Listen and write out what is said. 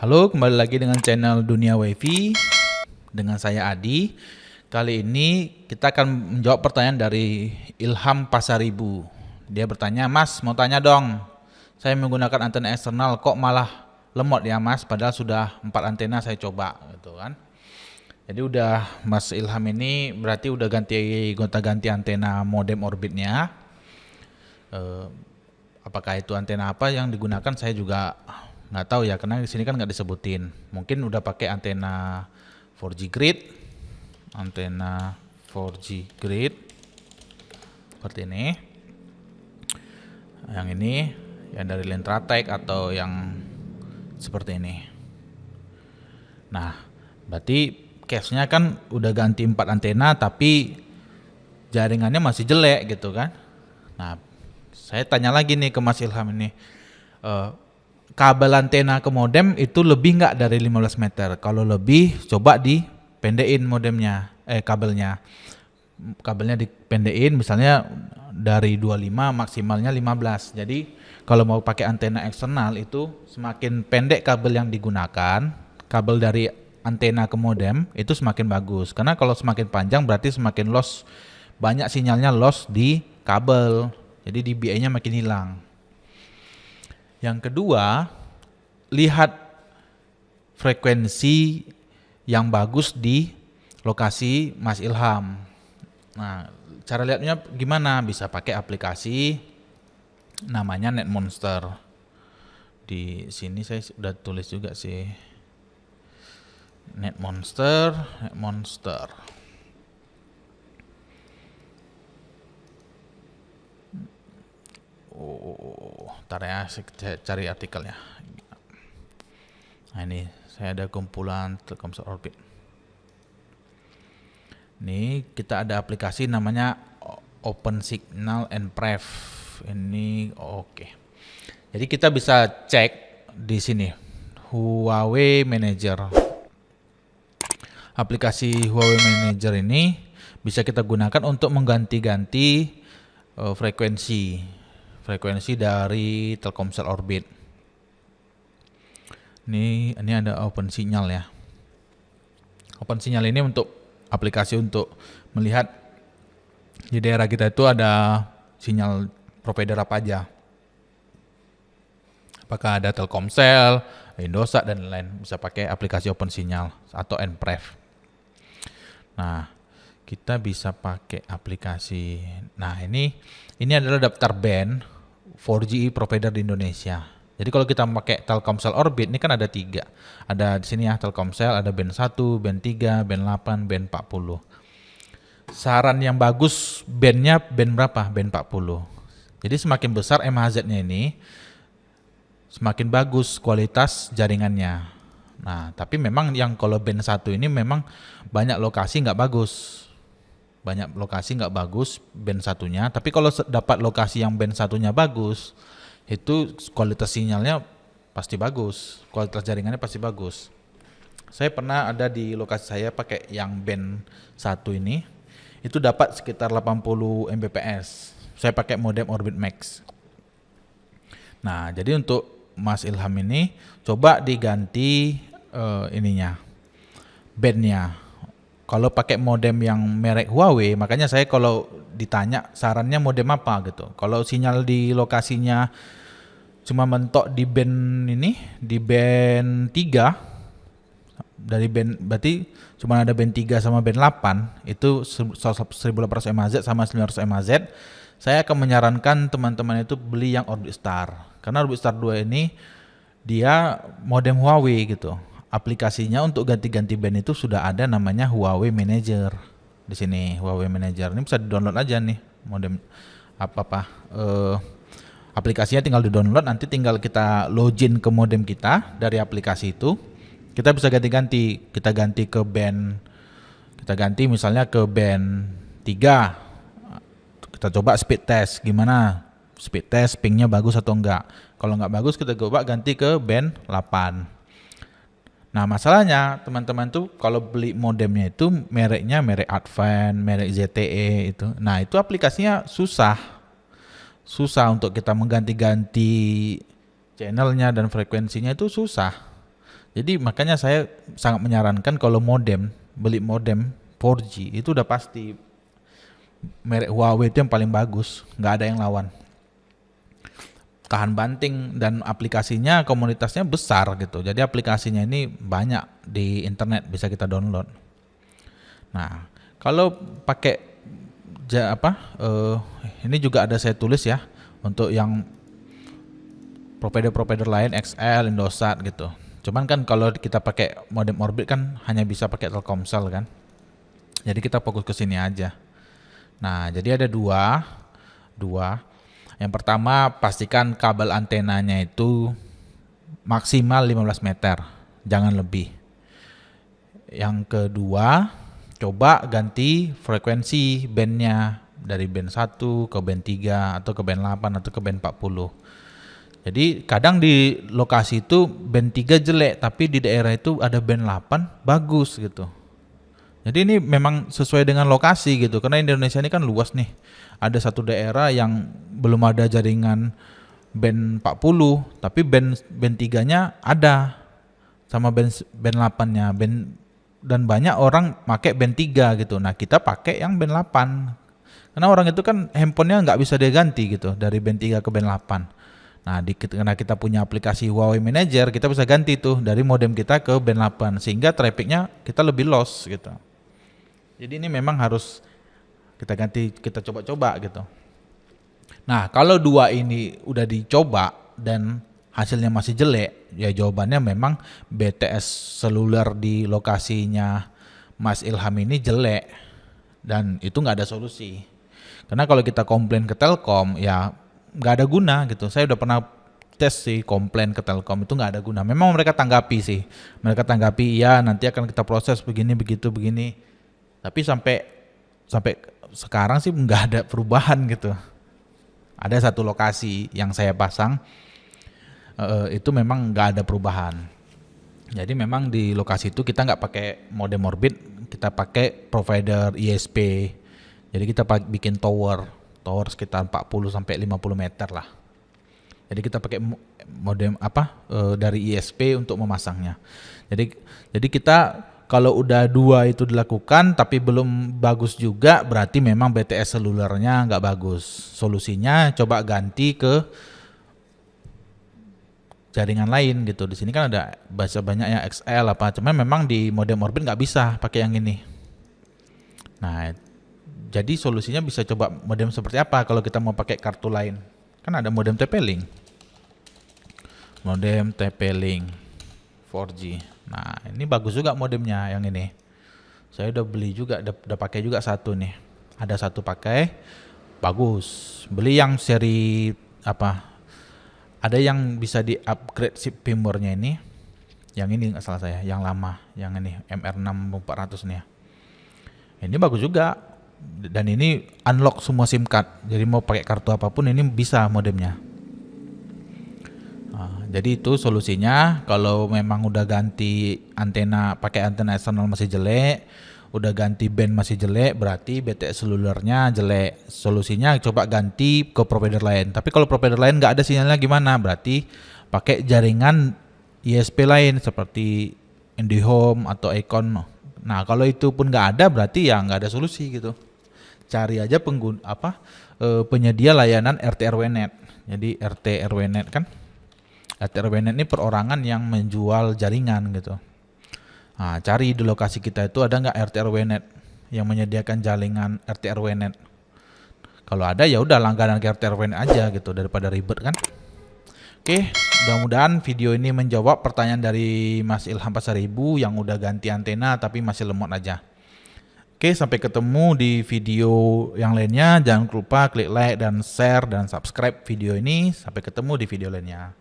Halo, kembali lagi dengan channel Dunia WiFi dengan saya Adi. Kali ini kita akan menjawab pertanyaan dari Ilham Pasaribu. Dia bertanya, "Mas, mau tanya dong. Saya menggunakan antena eksternal kok malah lemot ya, Mas? Padahal sudah 4 antena saya coba." Gitu kan. Jadi udah Mas Ilham ini berarti udah gonta-ganti antena modem orbitnya. Apakah itu antena apa yang digunakan saya juga nggak tahu ya, karena di sini kan nggak disebutin. Mungkin udah pakai antena 4G grid, antena 4G grid seperti ini. Yang ini yang dari Lentratek atau yang seperti ini. Nah, berarti case-nya kan udah ganti 4 antena tapi jaringannya masih jelek gitu kan. Nah, saya tanya lagi nih ke Mas Ilham ini, kabel antena ke modem itu lebih nggak dari 15 meter? Kalau lebih, coba dipendekin modemnya, kabelnya. Kabelnya dipendekin misalnya dari 25 maksimalnya 15. Jadi kalau mau pakai antena eksternal itu semakin pendek kabel yang digunakan, kabel dari antena ke modem itu semakin bagus. Karena kalau semakin panjang berarti semakin loss, banyak sinyalnya loss di kabel. Jadi dBi-nya makin hilang. Yang kedua, lihat frekuensi yang bagus di lokasi Mas Ilham. Nah, cara lihatnya gimana? Bisa pakai aplikasi namanya NetMonster. Di sini saya sudah tulis juga sih. NetMonster. Ntar ya, saya cari artikelnya. Nah, ini saya ada kumpulan Telkomsel Orbit. Ini kita ada aplikasi namanya Open Signal and Prev. Ini oke. Jadi kita bisa cek di sini Huawei Manager. Aplikasi Huawei Manager ini bisa kita gunakan untuk mengganti-ganti frekuensi dari Telkomsel Orbit. Ini ada Open Signal ya. Open Signal ini untuk aplikasi untuk melihat di daerah kita itu ada sinyal provider apa aja. Apakah ada Telkomsel, Indosat dan lain-lain. Bisa pakai aplikasi Open Signal atau Nprev. Nah, kita bisa pakai aplikasi. Nah, ini adalah daftar band 4G provider di Indonesia. Jadi kalau kita pakai Telkomsel Orbit ini kan ada 3. Ada di sini ya Telkomsel, ada band 1, band 3, band 8, band 40. Saran yang bagus bandnya band berapa? Band 40. Jadi semakin besar MHZ-nya ini, semakin bagus kualitas jaringannya. Nah, tapi memang yang kalau band 1 ini memang banyak lokasi nggak bagus. Banyak lokasi nggak bagus band satunya, tapi kalau dapat lokasi yang band satunya bagus, itu kualitas sinyalnya pasti bagus, kualitas jaringannya pasti bagus. Saya pernah ada di lokasi saya pakai yang band 1 ini, itu dapat sekitar 80 Mbps. Saya pakai modem Orbit Max. Nah, jadi untuk Mas Ilham ini coba diganti bandnya. Kalau pakai modem yang merek Huawei, makanya saya kalau ditanya sarannya modem apa gitu. Kalau sinyal di lokasinya cuma mentok di band ini, di band 3, dari band berarti cuma ada band 3 sama band 8, itu 1800 MHz sama 900 MHz. Saya akan menyarankan teman-teman itu beli yang Orbit Star. Karena Orbit Star 2 ini dia modem Huawei gitu. Aplikasinya untuk ganti-ganti band itu sudah ada namanya Huawei Manager. Di sini Huawei Manager ini bisa di-download aja nih modem aplikasinya tinggal di-download, nanti tinggal kita login ke modem kita dari aplikasi itu. Kita bisa ganti-ganti. Kita ganti ke band, kita ganti misalnya ke band 3. Kita coba speed test gimana? Speed test pingnya bagus atau enggak. Kalau enggak bagus kita coba ganti ke band 8. Nah, masalahnya teman-teman tuh kalau beli modemnya itu mereknya merek Advent, merek ZTE itu. Nah, itu aplikasinya susah untuk kita mengganti-ganti channelnya dan frekuensinya itu susah. Jadi makanya saya sangat menyarankan kalau beli modem 4G itu udah pasti merek Huawei itu yang paling bagus, nggak ada yang lawan. Tahan banting dan aplikasinya komunitasnya besar gitu. Jadi aplikasinya ini banyak di internet bisa kita download. Nah, kalau pakai ini juga ada saya tulis ya untuk yang provider-provider lain XL, Indosat gitu. Cuman kan kalau kita pakai modem Orbit kan hanya bisa pakai Telkomsel kan. Jadi kita fokus ke sini aja. Nah, jadi ada dua. Yang pertama, pastikan kabel antenanya itu maksimal 15 meter, jangan lebih. Yang kedua, coba ganti frekuensi bandnya dari band 1 ke band 3 atau ke band 8 atau ke band 40. Jadi kadang di lokasi itu band 3 jelek, tapi di daerah itu ada band 8 bagus gitu. Jadi ini memang sesuai dengan lokasi gitu, karena Indonesia ini kan luas nih. Ada satu daerah yang belum ada jaringan band 40, tapi band 3-nya ada sama band 8-nya. Dan banyak orang pakai band 3 gitu. Nah, kita pakai yang band 8. Karena orang itu kan handphonenya nggak bisa diganti gitu dari band 3 ke band 8. Nah, karena kita punya aplikasi Huawei Manager, kita bisa ganti tuh dari modem kita ke band 8 sehingga trafficnya kita lebih loss gitu. Jadi ini memang harus kita ganti, kita coba-coba gitu. Nah, kalau dua ini udah dicoba dan hasilnya masih jelek, ya jawabannya memang BTS seluler di lokasinya Mas Ilham ini jelek dan itu nggak ada solusi. Karena kalau kita komplain ke Telkom, ya nggak ada guna gitu. Saya udah pernah tes sih komplain ke Telkom, itu nggak ada guna. Memang mereka tanggapi sih, mereka tanggapi ya nanti akan kita proses begini begitu begini. Tapi sampai sekarang sih nggak ada perubahan gitu. Ada satu lokasi yang saya pasang itu memang nggak ada perubahan. Jadi memang di lokasi itu kita nggak pakai modem Orbit, kita pakai provider ISP. Jadi kita bikin tower sekitar 40 sampai 50 meter lah. Jadi kita pakai modem dari ISP untuk memasangnya. Jadi kita kalau udah dua itu dilakukan tapi belum bagus juga, berarti memang BTS selulernya nggak bagus. Solusinya coba ganti ke jaringan lain gitu. Di sini kan ada banyak yang XL cuman memang di modem Orbit nggak bisa pakai yang ini. Nah, jadi solusinya bisa coba modem seperti apa kalau kita mau pakai kartu lain. Kan ada modem TP-Link. Modem TP-Link 4G. Nah, ini bagus juga modemnya yang ini. Saya udah beli juga, udah pakai juga satu nih. Ada satu pakai, bagus. Beli yang seri ada yang bisa di-upgrade si firmware-nya ini. Yang ini nggak salah saya, yang lama, yang ini MR6400 nih ya. Ini bagus juga. Dan ini unlock semua SIM card. Jadi mau pakai kartu apapun ini bisa modemnya. Jadi itu solusinya. Kalau memang udah ganti antena, pakai antena eksternal masih jelek, udah ganti band masih jelek, berarti BTS selulernya jelek. Solusinya coba ganti ke provider lain. Tapi kalau provider lain nggak ada sinyalnya gimana? Berarti pakai jaringan ISP lain seperti IndiHome atau Icon. Nah, kalau itu pun nggak ada, berarti ya nggak ada solusi gitu. Cari aja penyedia layanan RT/RW-net. Jadi RT/RW-net kan, RT/RW-net ini perorangan yang menjual jaringan gitu. Nah, cari di lokasi kita itu ada nggak RT/RW-net yang menyediakan jaringan RT/RW-net. Kalau ada ya udah langganan ke RT/RW-net aja gitu daripada ribet kan. Oke, mudah-mudahan video ini menjawab pertanyaan dari Mas Ilham Pasaribu yang udah ganti antena tapi masih lemot aja. Oke, sampai ketemu di video yang lainnya. Jangan lupa klik like dan share dan subscribe video ini. Sampai ketemu di video lainnya.